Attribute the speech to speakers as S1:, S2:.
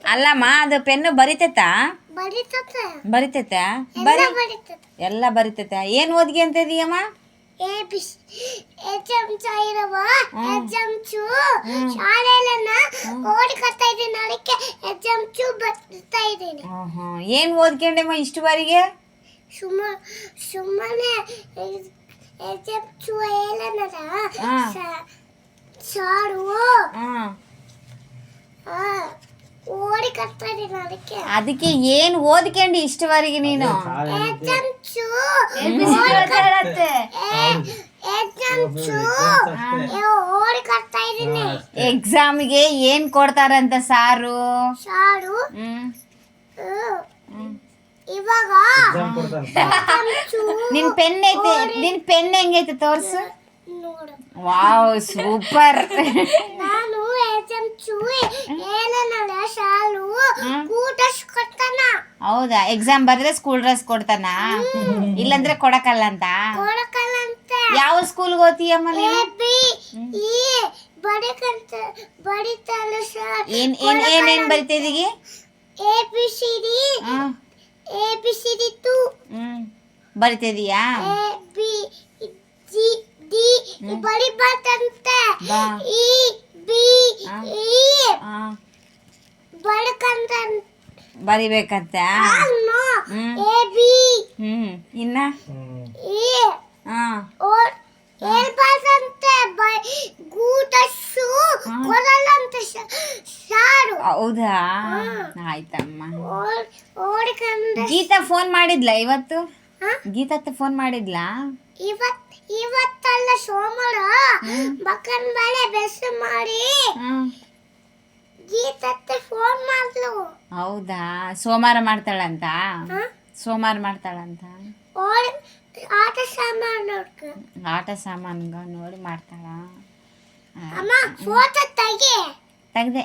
S1: ಅಲ್ಲಮ್ಮ ಅದು ಪೆನ್ನು ಬರಿತೈತಾ ಬರಿತೈತಾ ಎಲ್ಲ ಬರಿತೈತಾ ಏನು ಓದ್ಗೆ ಅಂತ ಇದೀಯಮ್ಮ ಏನು ಓದ್ಕೊಂಡೆಮ್ಮ ಇಷ್ಟುವರೆಗೆ
S2: ಸುಮ್ಮನೆ ಸಾರು ಓಡಿ ಕಟ್ತಾ ಇದ್ದೀನಿ
S1: ಅದಕ್ಕೆ ಏನು ಓದ್ಕೊಂಡು ಇಷ್ಟವರೆಗೆ ನೀನು
S2: ಓಡಿ ಕಟ್ತಾ ಇದ್ದೀನಿ
S1: ಎಕ್ಸಾಮ್ಗೆ ಏನ್ ಕೊಡ್ತಾರಂತ ಸಾರು
S2: ಸಾರು ಇವಾಗ
S1: ನಿನ್ ಪೆನ್ ಐತೆ ನಿನ್ ಪೆನ್ ಹೆಂಗೈತೆ ತೋರ್ಸು
S2: ನೋಡು
S1: ವಾವ್ ಸೂಪರ್
S2: ನಾನು ಏನಲ್ಲ ಶಾಲು ಊಟ ಕೊಡ್ತಾನ
S1: ಹೌದಾ ಎಕ್ಸಾಮ್ ಬರ್ದ್ರೆ ಸ್ಕೂಲ್ ಡ್ರೆಸ್ ಕೊಡ್ತಾನ ಇಲ್ಲಂದ್ರೆ ಕೊಡಕಲ್ಲ ಅಂತ ಯಾವ ಸ್ಕೂಲ್ಗೆ ಓದ್ತೀಯಮ್ಮ ನೀನು
S2: ಬಡಿತಾನ ಸರ್
S1: ಏನೇನ್ ಬರಿತಿದೀಗಿ
S2: ABCD ABCD 2
S1: ಬರಿತಿದೀಯಾ
S2: ABCD ಬರಿಬಾರ್ದಂತೆ E B E ಬಡಕಂತ
S1: ಬರಿಬೇಕಂತ
S2: A B
S1: ಇನ್ನ
S2: E ಹೇಳ್ಬಾರ್ದಂತೆ ಗೂಟಸ್ಸು ಕೊಡಲ್ಲಂತೆ ಸಾರು
S1: ಹೌದಾ ಆಯ್ತಮ್ಮ
S2: ಓಡಿಕಂದ್ರೆ
S1: ಗೀತಾ ಫೋನ್ ಮಾಡಿದ್ಲಾ ಇವತ್ತು ಗೀತಾ ಫೋನ್ ಮಾಡಿದ್ಲಾ
S2: ಇವತ್ತಲ್ಲ ಸೋಮವಾರ ಬಕ್ಕನ್ ಬಾಳೆ ಬೆಸ್ಟ್ ಮಾಡಿ ಗೀತತ್ತೆ ಫೋನ್ ಮಾಡ್ಲು
S1: ಹೌದಾ ಸೋಮವಾರ ಮಾಡ್ತಾಳಂತ ಸೋಮವಾರ ಮಾಡ್ತಾಳಂತ ಆಟ ಸಾಮಾನ್ಗ ನೋಡಿ ಮಾಡ್ತಾಳ
S2: ಅಮ್ಮ ಫೋಟೋ ತೆಗಿ
S1: ತೆಗ್ದೆ